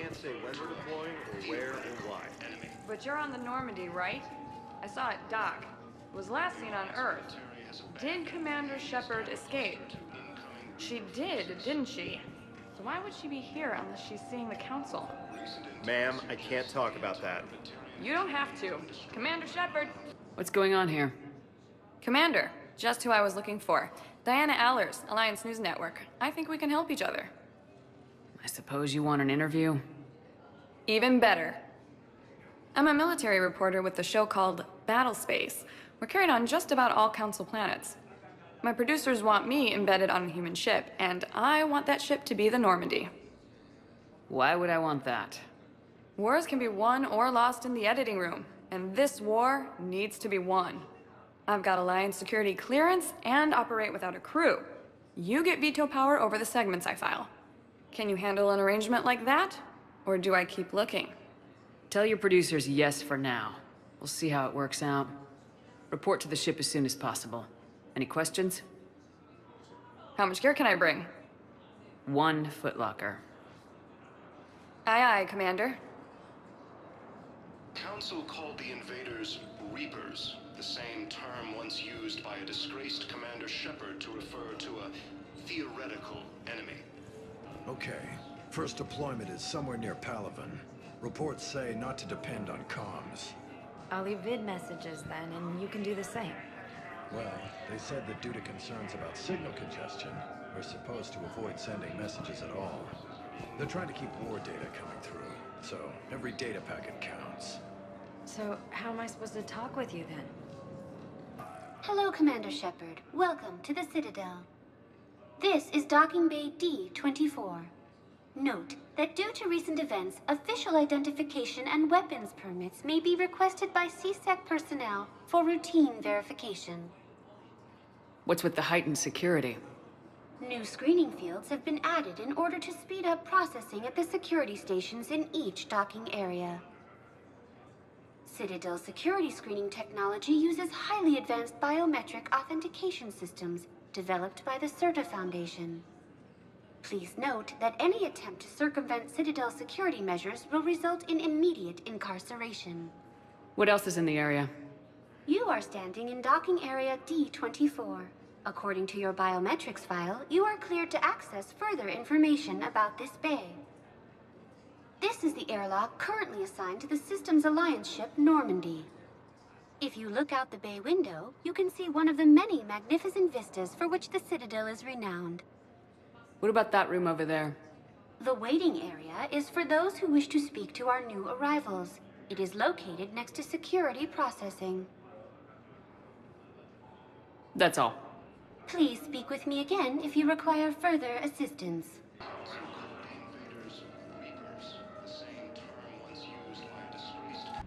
can't say when we're deploying, or where, or why. But you're on the Normandy, right? I saw it dock. It was last seen on Earth. Did Commander Shepard escape? She did, didn't she? So why would she be here unless she's seeing the Council? Ma'am, I can't talk about that. You don't have to. Commander Shepard! What's going on here? Commander, just who I was looking for. Diana Allers, Alliance News Network. I think we can help each other. I suppose you want an interview? Even better. I'm a military reporter with the show called Battle Space. We're carried on just about all Council planets. My producers want me embedded on a human ship, and I want that ship to be the Normandy. Why would I want that? Wars can be won or lost in the editing room, and this war needs to be won. I've got Alliance security clearance and operate without a crew. You get veto power over the segments I file. Can you handle an arrangement like that? Or do I keep looking? Tell your producers yes for now. We'll see how it works out. Report to the ship as soon as possible. Any questions? How much gear can I bring? 1 footlocker. Aye, aye, Commander. Council called the invaders Reapers, the same term once used by a disgraced Commander Shepard to refer to a theoretical enemy. Okay. First deployment is somewhere near Palaven. Reports say not to depend on comms. I'll leave vid messages then, and you can do the same. Well, they said that due to concerns about signal congestion, we're supposed to avoid sending messages at all. They're trying to keep war data coming through, so every data packet counts. So, how am I supposed to talk with you then? Hello, Commander Shepard. Welcome to the Citadel. This is Docking Bay D.4. Note that due to recent events, official identification and weapons permits may be requested by CSEC personnel for routine verification. What's with the heightened security? New screening fields have been added in order to speed up processing at the security stations in each docking area. Citadel security screening technology uses highly advanced biometric authentication systems developed by the CERTA Foundation. Please note that any attempt to circumvent Citadel security measures will result in immediate incarceration. What else is in the area? You are standing in docking area D.4. According to your biometrics file, you are cleared to access further information about this bay. This is the airlock currently assigned to the Systems Alliance ship Normandy. If you look out the bay window, you can see one of the many magnificent vistas for which the Citadel is renowned. What about that room over there? The waiting area is for those who wish to speak to our new arrivals. It is located next to security processing. That's all. Please speak with me again if you require further assistance. Council called the invaders Reapers, the same term once used by a disgraced...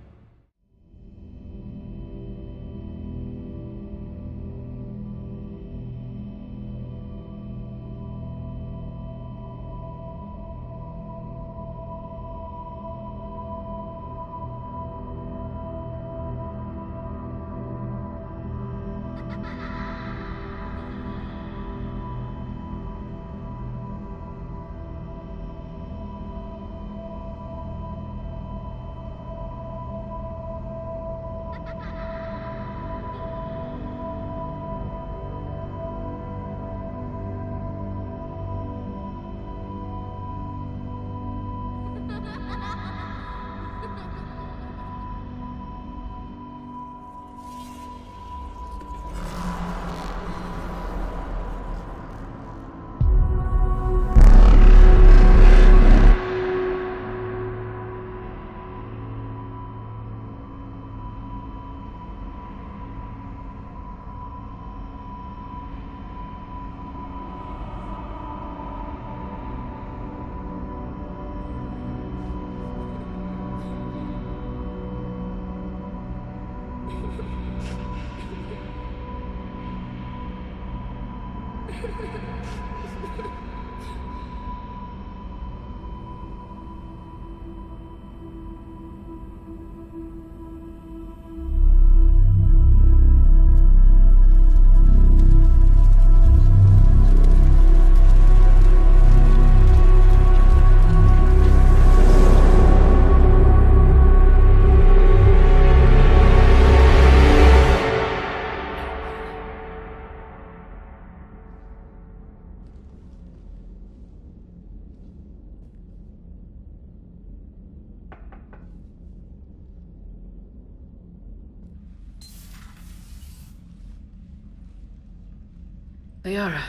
Liara,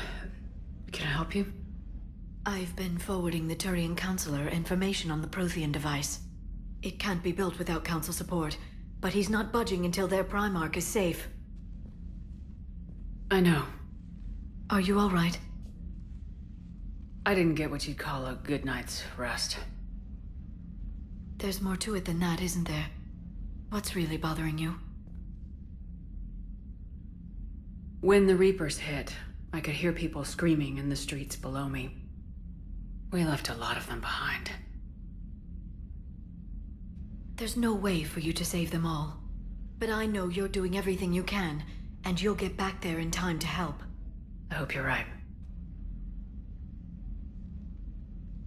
can I help you? I've been forwarding the Turian Counselor information on the Prothean device. It can't be built without Council support, but he's not budging until their Primarch is safe. I know. Are you all right? I didn't get what you'd call a good night's rest. There's more to it than that, isn't there? What's really bothering you? When the Reapers hit, I could hear people screaming in the streets below me. We left a lot of them behind. There's no way for you to save them all. But I know you're doing everything you can, and you'll get back there in time to help. I hope you're right.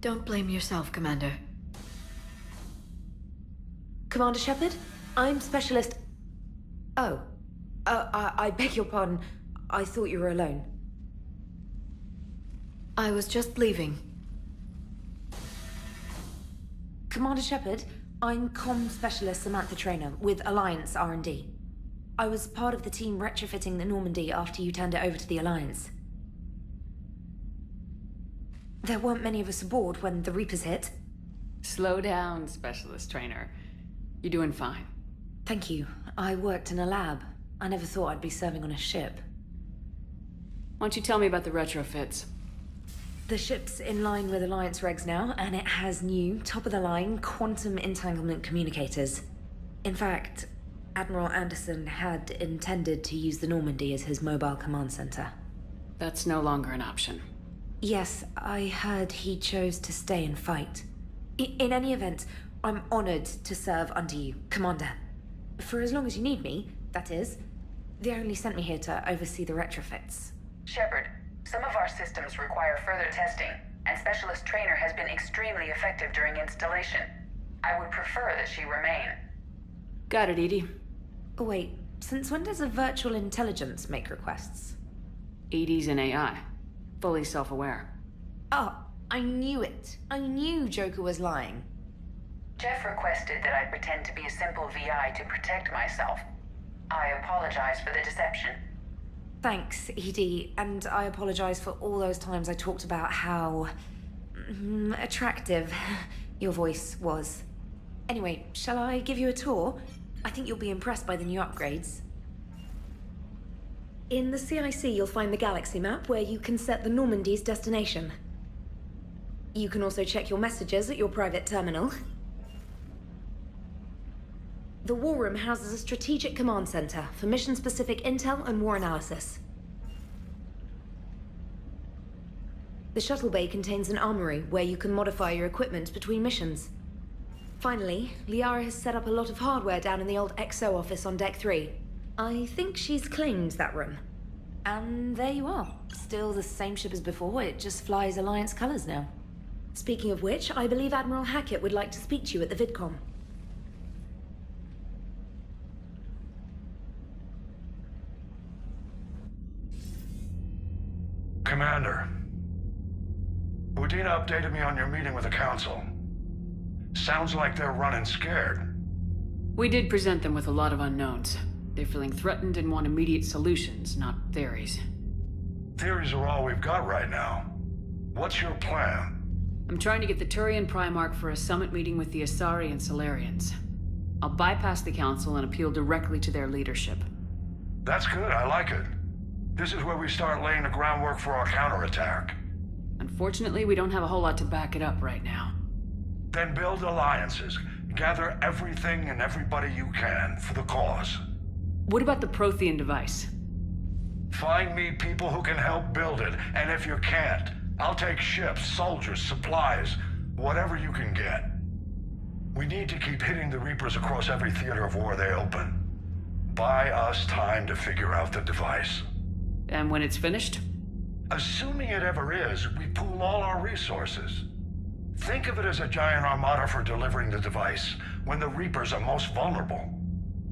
Don't blame yourself, Commander. Commander Shepard, I'm Specialist... Oh. I beg your pardon. I thought you were alone. I was just leaving. Commander Shepard, I'm Comm Specialist Samantha Traynor with Alliance R&D. I was part of the team retrofitting the Normandy after you turned it over to the Alliance. There weren't many of us aboard when the Reapers hit. Slow down, Specialist Trainer. You're doing fine. Thank you. I worked in a lab. I never thought I'd be serving on a ship. Why don't you tell me about the retrofits? The ship's in line with Alliance regs now, and it has new, top-of-the-line quantum entanglement communicators. In fact, Admiral Anderson had intended to use the Normandy as his mobile command center. That's no longer an option. Yes, I heard he chose to stay and fight. In any event, I'm honored to serve under you, Commander. For as long as you need me, that is. They only sent me here to oversee the retrofits. Shepard, some of our systems require further testing, and Specialist Trainer has been extremely effective during installation. I would prefer that she remain. Got it, Edie. Oh, wait, since when does a virtual intelligence make requests? Edie's an AI. Fully self-aware. Oh, I knew it. I knew Joker was lying. Jeff requested that I pretend to be a simple VI to protect myself. I apologize for the deception. Thanks, Edie, and I apologize for all those times I talked about how... attractive your voice was. Anyway, shall I give you a tour? I think you'll be impressed by the new upgrades. In the CIC, you'll find the galaxy map where you can set the Normandy's destination. You can also check your messages at your private terminal. The War Room houses a strategic command center for mission-specific intel and war analysis. The shuttle bay contains an armory where you can modify your equipment between missions. Finally, Liara has set up a lot of hardware down in the old XO office on Deck 3. I think she's claimed that room. And there you are. Still the same ship as before, it just flies Alliance colors now. Speaking of which, I believe Admiral Hackett would like to speak to you at the VidCom. Commander, Udina updated me on your meeting with the Council. Sounds like they're running scared. We did present them with a lot of unknowns. They're feeling threatened and want immediate solutions, not theories. Theories are all we've got right now. What's your plan? I'm trying to get the Turian Primarch for a summit meeting with the Asari and Solarians. I'll bypass the Council and appeal directly to their leadership. That's good, I like it. This is where we start laying the groundwork for our counterattack. Unfortunately, we don't have a whole lot to back it up right now. Then build alliances. Gather everything and everybody you can for the cause. What about the Prothean device? Find me people who can help build it, and if you can't, I'll take ships, soldiers, supplies, whatever you can get. We need to keep hitting the Reapers across every theater of war they open. Buy us time to figure out the device. And when it's finished? Assuming it ever is, we pool all our resources. Think of it as a giant armada for delivering the device, when the Reapers are most vulnerable.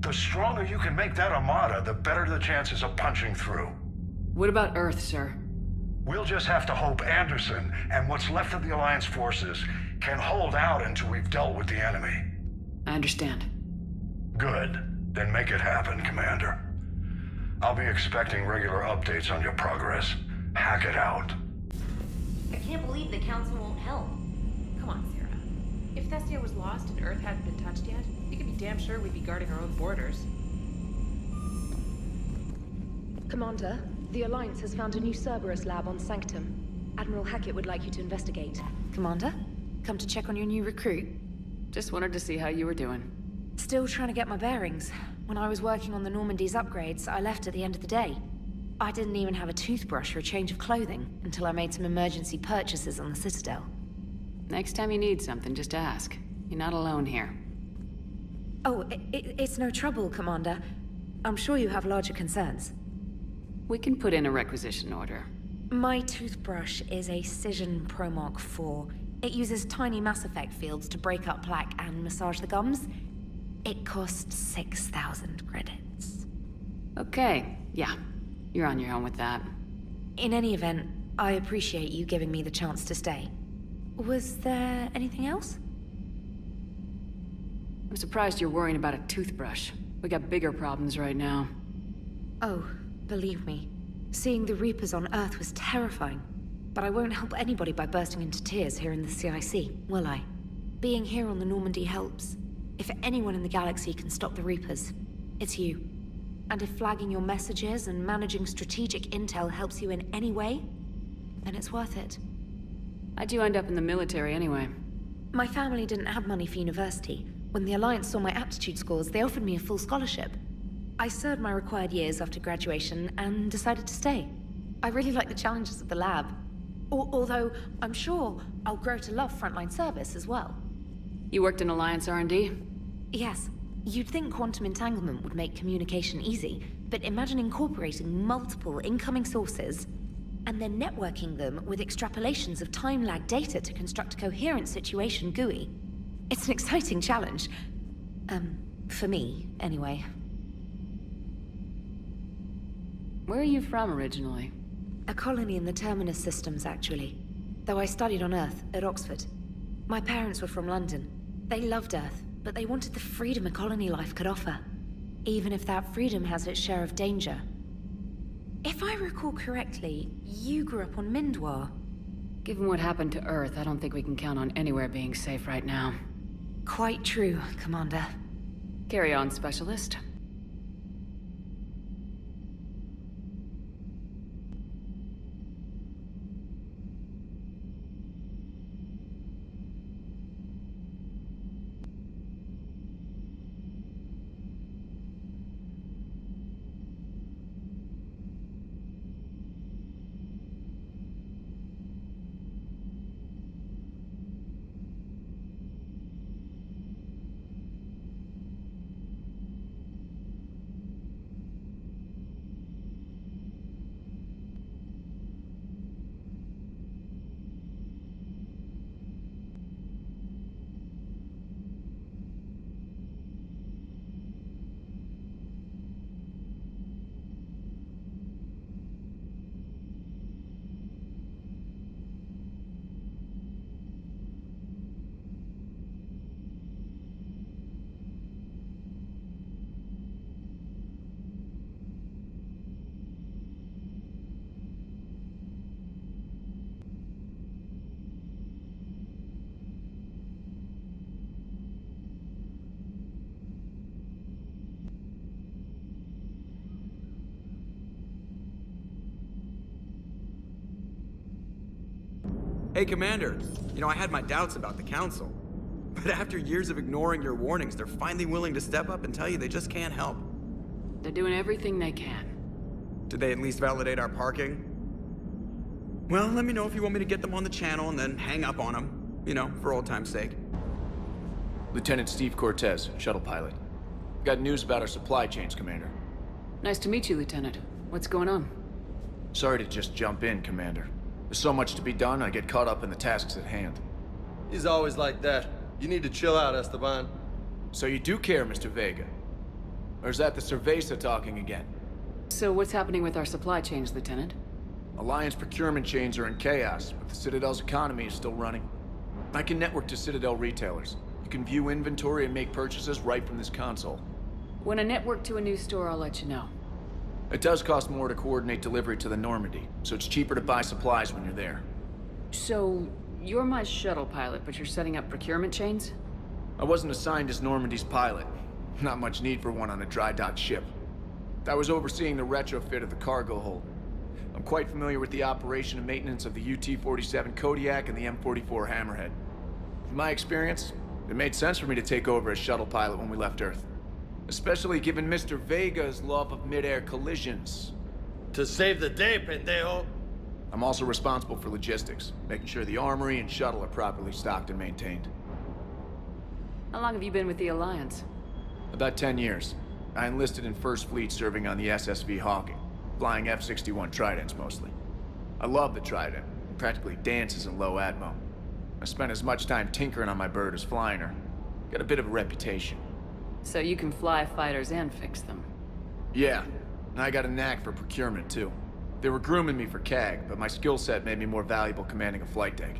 The stronger you can make that armada, the better the chances of punching through. What about Earth, sir? We'll just have to hope Anderson and what's left of the Alliance forces can hold out until we've dealt with the enemy. I understand. Good. Then make it happen, Commander. I'll be expecting regular updates on your progress. Hack it out. I can't believe the council won't help. Come on, Sarah. If Thestia was lost and Earth hadn't been touched yet, you can be damn sure we'd be guarding our own borders. Commander, the Alliance has found a new Cerberus lab on Sanctum. Admiral Hackett would like you to investigate. Commander, come to check on your new recruit. Just wanted to see how you were doing. Still trying to get my bearings. When I was working on the Normandy's upgrades, I left at the end of the day. I didn't even have a toothbrush or a change of clothing until I made some emergency purchases on the Citadel. Next time you need something, just ask. You're not alone here. Oh, it's no trouble, Commander. I'm sure you have larger concerns. We can put in a requisition order. My toothbrush is a Cision Pro Mark 4. It uses tiny Mass Effect fields to break up plaque and massage the gums. It costs 6,000 credits. Okay, yeah. You're on your own with that. In any event, I appreciate you giving me the chance to stay. Was there anything else? I'm surprised you're worrying about a toothbrush. We got bigger problems right now. Oh, believe me. Seeing the Reapers on Earth was terrifying. But I won't help anybody by bursting into tears here in the CIC, will I? Being here on the Normandy helps. If anyone in the galaxy can stop the Reapers, it's you. And if flagging your messages and managing strategic intel helps you in any way, then it's worth it. How'd you end up in the military anyway? My family didn't have money for university. When the Alliance saw my aptitude scores, they offered me a full scholarship. I served my required years after graduation and decided to stay. I really like the challenges of the lab. Although, I'm sure I'll grow to love frontline service as well. You worked in Alliance R&D? Yes. You'd think quantum entanglement would make communication easy, but imagine incorporating multiple incoming sources and then networking them with extrapolations of time-lag data to construct a coherent situation GUI. It's an exciting challenge. For me, anyway. Where are you from originally? A colony in the Terminus systems, actually. Though I studied on Earth, at Oxford. My parents were from London. They loved Earth, but they wanted the freedom a colony life could offer. Even if that freedom has its share of danger. If I recall correctly, you grew up on Mindwar. Given what happened to Earth, I don't think we can count on anywhere being safe right now. Quite true, Commander. Carry on, Specialist. Hey, Commander. You know, I had my doubts about the Council. But after years of ignoring your warnings, they're finally willing to step up and tell you they just can't help. They're doing everything they can. Did they at least validate our parking? Well, let me know if you want me to get them on the channel and then hang up on them. You know, for old time's sake. Lieutenant Steve Cortez, shuttle pilot. Got news about our supply chains, Commander. Nice to meet you, Lieutenant. What's going on? Sorry to just jump in, Commander. There's so much to be done, I get caught up in the tasks at hand. He's always like that. You need to chill out, Esteban. So you do care, Mr. Vega? Or is that the Cerveza talking again? So what's happening with our supply chains, Lieutenant? Alliance procurement chains are in chaos, but the Citadel's economy is still running. I can network to Citadel retailers. You can view inventory and make purchases right from this console. When I network to a new store, I'll let you know. It does cost more to coordinate delivery to the Normandy, so it's cheaper to buy supplies when you're there. So, you're my shuttle pilot, but you're setting up procurement chains? I wasn't assigned as Normandy's pilot. Not much need for one on a dry dock ship. I was overseeing the retrofit of the cargo hold. I'm quite familiar with the operation and maintenance of the UT-47 Kodiak and the M44 Hammerhead. From my experience, it made sense for me to take over as shuttle pilot when we left Earth. Especially given Mr. Vega's love of mid-air collisions. To save the day, pendejo. I'm also responsible for logistics, making sure the armory and shuttle are properly stocked and maintained. How long have you been with the Alliance? About 10 years. I enlisted in First Fleet serving on the SSV Hawking, flying F-61 Tridents mostly. I love the Trident. It practically dances in low atmo. I spent as much time tinkering on my bird as flying her. Got a bit of a reputation. So you can fly fighters and fix them? Yeah, and I got a knack for procurement too. They were grooming me for CAG, but my skill set made me more valuable commanding a flight deck.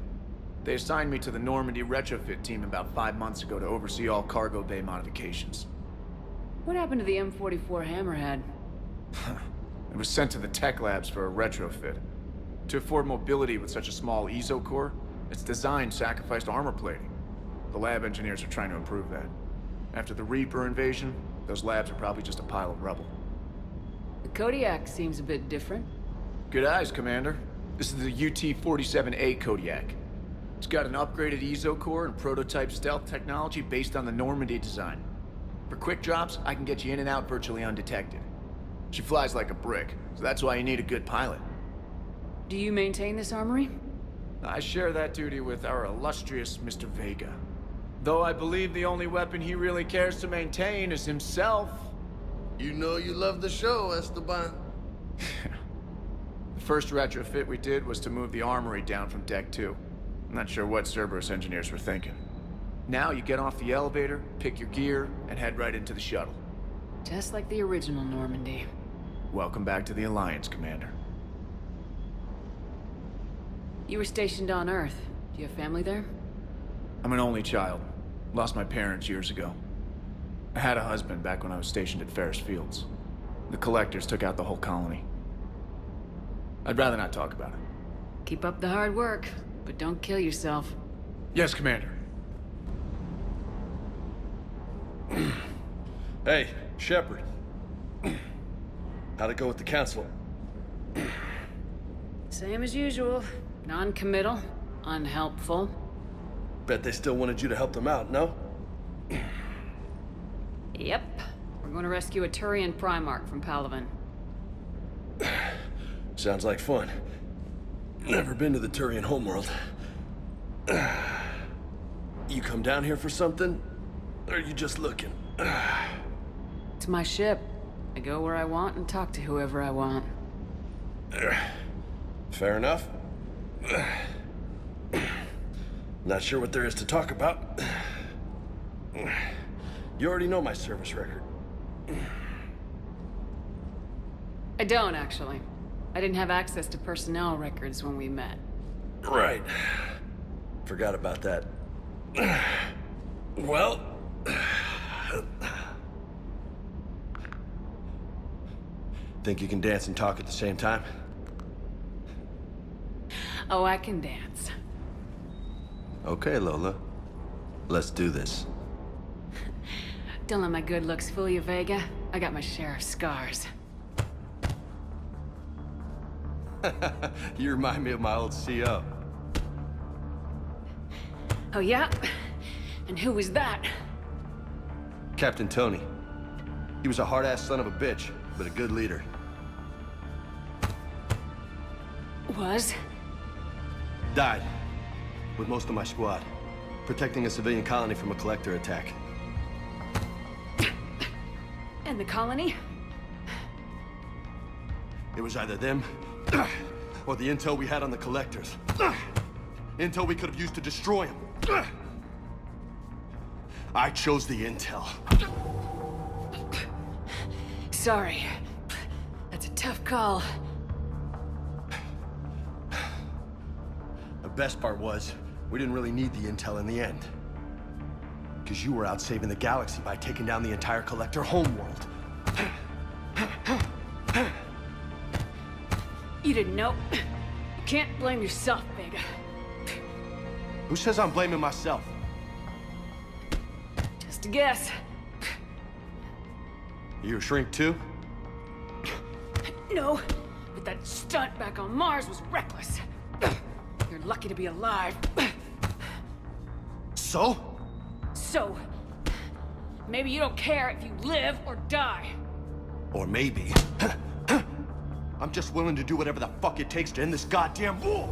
They assigned me to the Normandy retrofit team about 5 months ago to oversee all cargo bay modifications. What happened to the M44 Hammerhead? It was sent to the tech labs for a retrofit. To afford mobility with such a small ESO core, its design sacrificed armor plating. The lab engineers are trying to improve that. After the Reaper invasion, those labs are probably just a pile of rubble. The Kodiak seems a bit different. Good eyes, Commander. This is the UT-47A Kodiak. It's got an upgraded ESO core and prototype stealth technology based on the Normandy design. For quick drops, I can get you in and out virtually undetected. She flies like a brick, so that's why you need a good pilot. Do you maintain this armory? I share that duty with our illustrious Mr. Vega. Though I believe the only weapon he really cares to maintain is himself. You know you love the show, Esteban. The first retrofit we did was to move the armory down from Deck 2. I'm not sure what Cerberus engineers were thinking. Now you get off the elevator, pick your gear, and head right into the shuttle. Just like the original Normandy. Welcome back to the Alliance, Commander. You were stationed on Earth. Do you have family there? I'm an only child. Lost my parents years ago. I had a husband back when I was stationed at Ferris Fields. The Collectors took out the whole colony. I'd rather not talk about it. Keep up the hard work, but don't kill yourself. Yes, Commander. Hey, Shepard. How'd it go with the council? Same as usual. Non-committal, unhelpful. Bet they still wanted you to help them out, no? Yep. We're going to rescue a Turian Primarch from Palaven. Sounds like fun. Never been to the Turian homeworld. You come down here for something? Or are you just looking? It's my ship. I go where I want and talk to whoever I want. Fair enough. Not sure what there is to talk about. You already know my service record. I don't, actually. I didn't have access to personnel records when we met. Right. Forgot about that. Well... Think you can dance and talk at the same time? Oh, I can dance. Okay, Lola. Let's do this. Don't let my good looks fool you, Vega. I got my share of scars. You remind me of my old CO. Oh, yeah? And who was that? Captain Tony. He was a hard-ass son of a bitch, but a good leader. Was? Died. With most of my squad. Protecting a civilian colony from a collector attack. And the colony? It was either them, or the intel we had on the collectors. Intel we could have used to destroy them. I chose the intel. Sorry. That's a tough call. The best part was, we didn't really need the intel in the end. Because you were out saving the galaxy by taking down the entire collector homeworld. You didn't know. You can't blame yourself, Vega. Who says I'm blaming myself? Just a guess. You a shrink too? No, but that stunt back on Mars was reckless. You're lucky to be alive. So? So, maybe you don't care if you live or die. Or maybe... I'm just willing to do whatever the fuck it takes to end this goddamn war!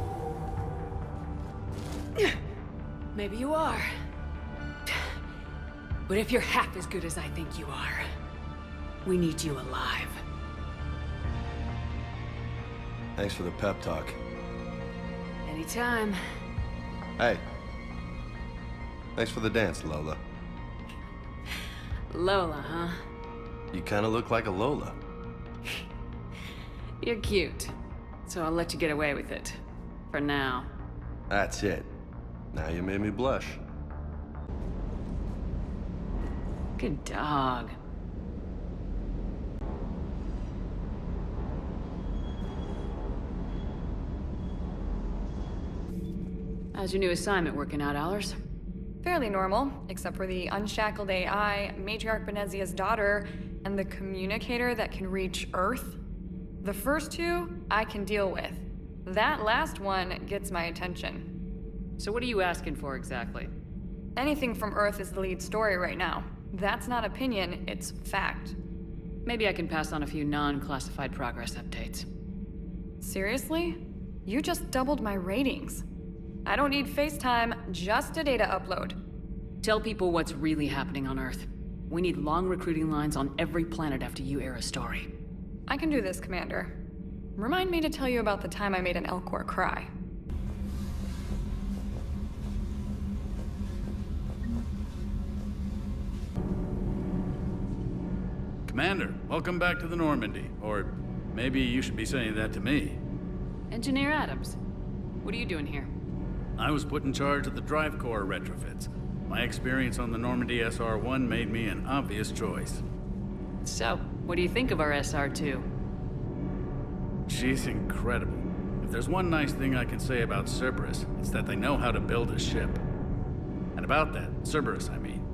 Maybe you are. But if you're half as good as I think you are, we need you alive. Thanks for the pep talk. Anytime. Hey. Thanks for the dance, Lola. Lola, huh? You kinda look like a Lola. You're cute. So I'll let you get away with it. For now. That's it. Now you made me blush. Good dog. How's your new assignment working out, Allers? Fairly normal, except for the unshackled AI, Matriarch Benezia's daughter, and the communicator that can reach Earth. The first two, I can deal with. That last one gets my attention. So what are you asking for exactly? Anything from Earth is the lead story right now. That's not opinion, it's fact. Maybe I can pass on a few non-classified progress updates. Seriously? You just doubled my ratings. I don't need FaceTime, just a data upload. Tell people what's really happening on Earth. We need long recruiting lines on every planet after you air a story. I can do this, Commander. Remind me to tell you about the time I made an Elcor cry. Commander, welcome back to the Normandy. Or maybe you should be saying that to me. Engineer Adams, what are you doing here? I was put in charge of the drive core retrofits. My experience on the Normandy SR-1 made me an obvious choice. So, what do you think of our SR-2? She's incredible. If there's one nice thing I can say about Cerberus, it's that they know how to build a ship. And about that, Cerberus, I mean,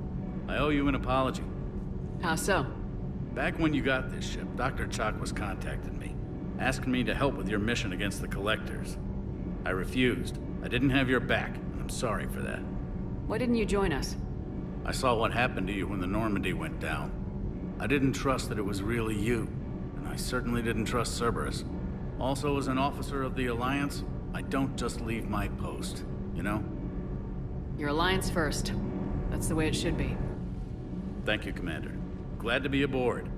I owe you an apology. How so? Back when you got this ship, Dr. Chakwas contacted me, asking me to help with your mission against the Collectors. I refused. I didn't have your back, and I'm sorry for that. Why didn't you join us? I saw what happened to you when the Normandy went down. I didn't trust that it was really you, and I certainly didn't trust Cerberus. Also, as an officer of the Alliance, I don't just leave my post, you know? Your Alliance first. That's the way it should be. Thank you, Commander. Glad to be aboard.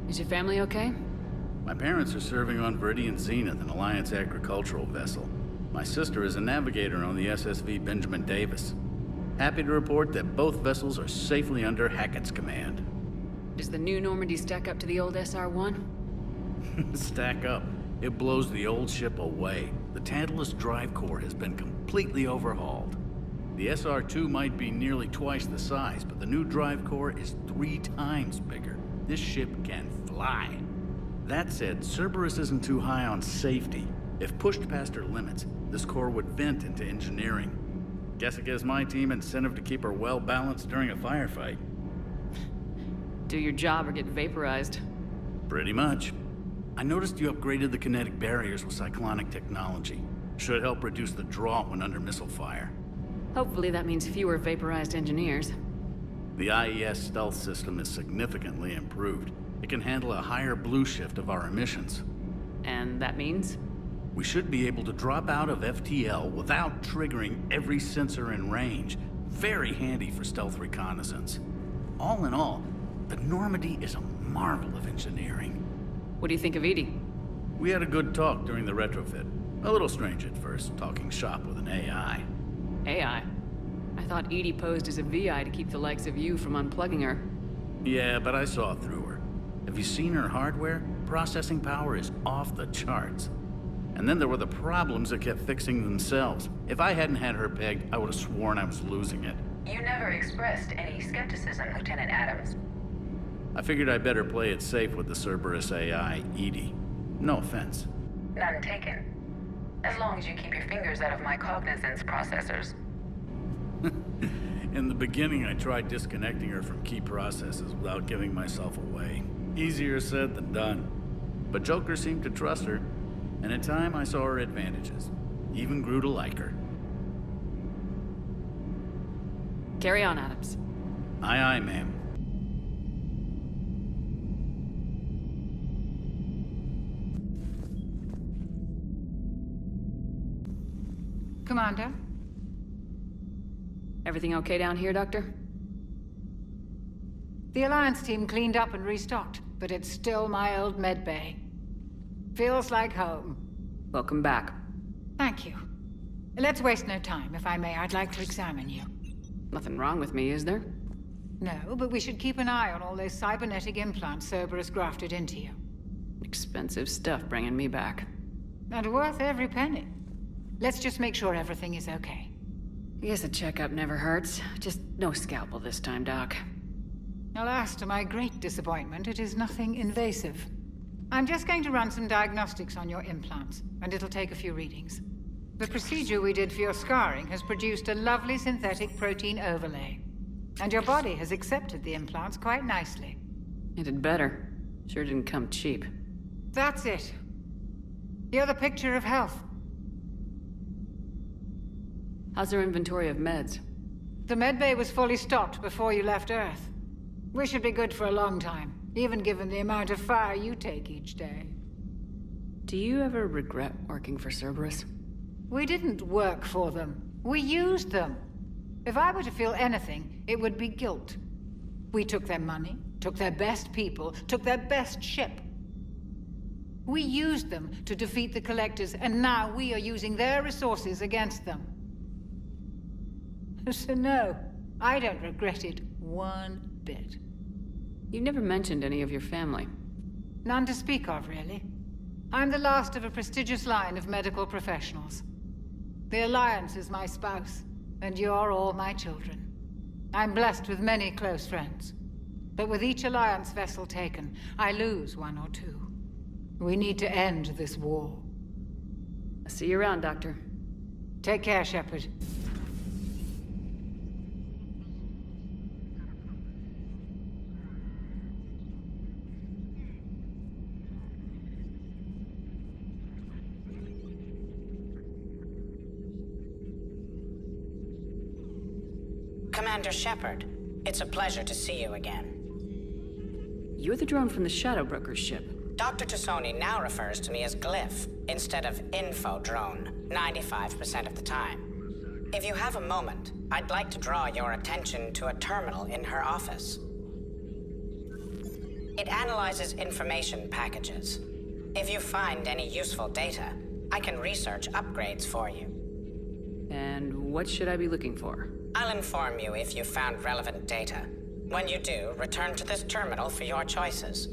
Is your family okay? My parents are serving on Viridian Zenith, an Alliance agricultural vessel. My sister is a navigator on the SSV Benjamin Davis. Happy to report that both vessels are safely under Hackett's command. Does the new Normandy stack up to the old SR-1? Stack up. It blows the old ship away. The Tantalus drive core has been completely overhauled. The SR-2 might be nearly twice the size, but the new drive core is 3 times bigger. This ship can fly. That said, Cerberus isn't too high on safety. If pushed past her limits, this core would vent into engineering. Guess it gives my team incentive to keep her well-balanced during a firefight. Do your job or get vaporized. Pretty much. I noticed you upgraded the kinetic barriers with cyclonic technology. Should help reduce the draw when under missile fire. Hopefully that means fewer vaporized engineers. The IES stealth system is significantly improved. It can handle a higher blue shift of our emissions. And that means? We should be able to drop out of FTL without triggering every sensor in range. Very handy for stealth reconnaissance. All in all, the Normandy is a marvel of engineering. What do you think of Edie? We had a good talk during the retrofit. A little strange at first, talking shop with an AI. AI? I thought Edie posed as a VI to keep the likes of you from unplugging her. Yeah, but I saw through her. Have you seen her hardware? Processing power is off the charts. And then there were the problems that kept fixing themselves. If I hadn't had her pegged, I would have sworn I was losing it. You never expressed any skepticism, Lieutenant Adams. I figured I'd better play it safe with the Cerberus AI, Edie. No offense. None taken. As long as you keep your fingers out of my cognizance processors. In the beginning, I tried disconnecting her from key processes without giving myself away. Easier said than done. But Joker seemed to trust her, and in time I saw her advantages. Even grew to like her. Carry on, Adams. Aye, aye, ma'am. Commander? Everything okay down here, Doctor? The Alliance team cleaned up and restocked, but it's still my old med bay. Feels like home. Welcome back. Thank you. Let's waste no time. If I may, I'd like to examine you. Nothing wrong with me, is there? No, but we should keep an eye on all those cybernetic implants Cerberus grafted into you. Expensive stuff bringing me back. And worth every penny. Let's just make sure everything is okay. I guess a checkup never hurts. Just no scalpel this time, Doc. Alas, to my great disappointment, it is nothing invasive. I'm just going to run some diagnostics on your implants, and it'll take a few readings. The procedure we did for your scarring has produced a lovely synthetic protein overlay. And your body has accepted the implants quite nicely. It did better. Sure didn't come cheap. That's it. You're the picture of health. How's our inventory of meds? The medbay was fully stocked before you left Earth. We should be good for a long time, even given the amount of fire you take each day. Do you ever regret working for Cerberus? We didn't work for them. We used them. If I were to feel anything, it would be guilt. We took their money, took their best people, took their best ship. We used them to defeat the Collectors, and now we are using their resources against them. So no, I don't regret it one bit. You never mentioned any of your family. None to speak of, really. I'm the last of a prestigious line of medical professionals. The Alliance is my spouse, and you're all my children. I'm blessed with many close friends. But with each Alliance vessel taken, I lose one or two. We need to end this war. I'll see you around, Doctor. Take care, Shepard. Commander Shepard, it's a pleasure to see you again. You're the drone from the Shadow Broker's ship. Dr. Tassoni now refers to me as Glyph, instead of Info Drone, 95% of the time. If you have a moment, I'd like to draw your attention to a terminal in her office. It analyzes information packages. If you find any useful data, I can research upgrades for you. And what should I be looking for? I'll inform you if you found relevant data. When you do, return to this terminal for your choices.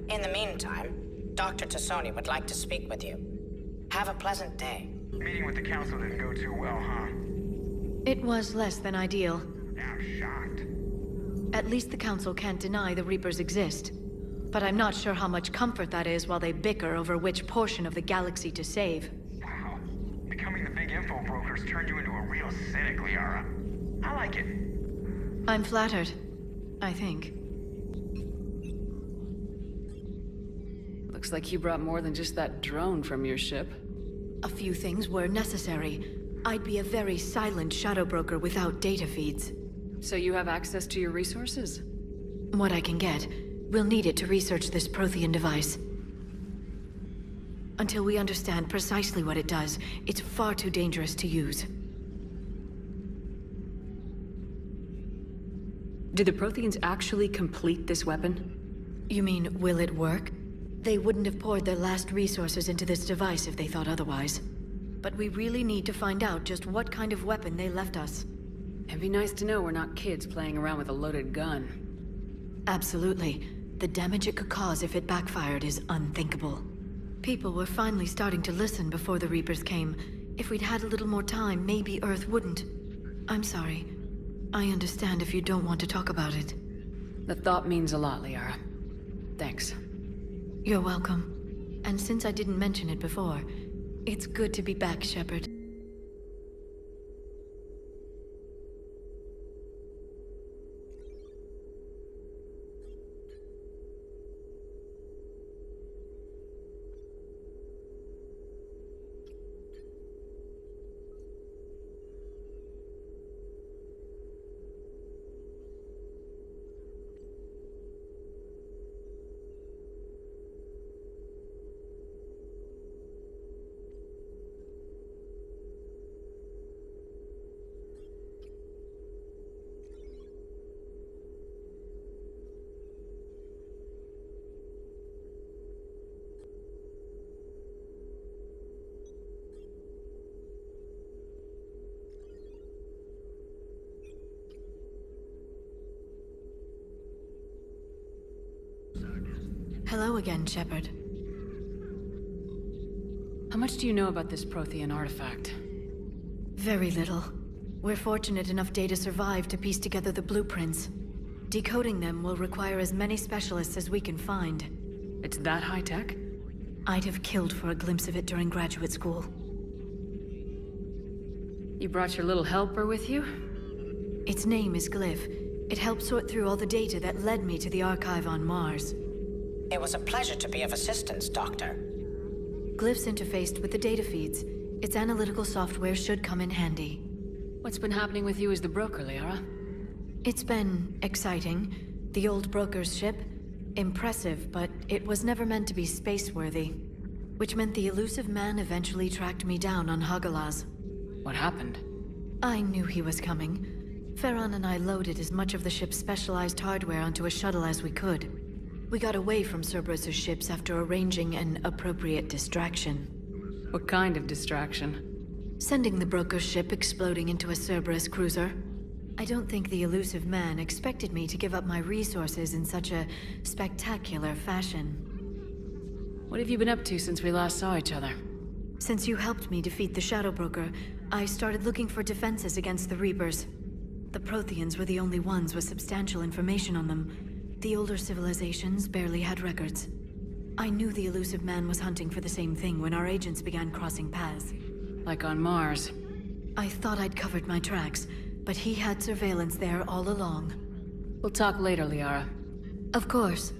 In the meantime, Dr. Tassoni would like to speak with you. Have a pleasant day. Meeting with the council didn't go too well, huh? It was less than ideal. I'm shocked. At least the council can't deny the Reapers exist. But I'm not sure how much comfort that is while they bicker over which portion of the galaxy to save. Wow. Becoming the big info brokers turned you into a real cynic, Liara. I like it. I'm flattered. I think. Looks like you brought more than just that drone from your ship. A few things were necessary. I'd be a very silent shadow broker without data feeds. So you have access to your resources? What I can get. We'll need it to research this Prothean device. Until we understand precisely what it does, it's far too dangerous to use. Did the Protheans actually complete this weapon? You mean, will it work? They wouldn't have poured their last resources into this device if they thought otherwise. But we really need to find out just what kind of weapon they left us. It'd be nice to know we're not kids playing around with a loaded gun. Absolutely. The damage it could cause if it backfired is unthinkable. People were finally starting to listen before the Reapers came. If we'd had a little more time, maybe Earth wouldn't. I'm sorry. I understand if you don't want to talk about it. The thought means a lot, Liara. Thanks. You're welcome. And since I didn't mention it before, it's good to be back, Shepard. Hello again, Shepard. How much do you know about this Prothean artifact? Very little. We're fortunate enough Data survived to piece together the blueprints. Decoding them will require as many specialists as we can find. It's that high-tech? I'd have killed for a glimpse of it during graduate school. You brought your little helper with you? Its name is Glyph. It helped sort through all the data that led me to the archive on Mars. It was a pleasure to be of assistance, Doctor. Glyph's interfaced with the data feeds. Its analytical software should come in handy. What's been happening with you as the broker, Liara? It's been exciting. The old broker's ship? Impressive, but it was never meant to be space-worthy. Which meant the elusive man eventually tracked me down on Hagalaz. What happened? I knew he was coming. Farron and I loaded as much of the ship's specialized hardware onto a shuttle as we could. We got away from Cerberus' ships after arranging an appropriate distraction. What kind of distraction? Sending the broker's ship exploding into a Cerberus cruiser. I don't think the elusive man expected me to give up my resources in such a spectacular fashion. What have you been up to since we last saw each other? Since you helped me defeat the Shadow Broker, I started looking for defenses against the Reapers. The Protheans were the only ones with substantial information on them. The older civilizations barely had records. I knew the elusive man was hunting for the same thing when our agents began crossing paths. Like on Mars. I thought I'd covered my tracks, but he had surveillance there all along. We'll talk later, Liara. Of course.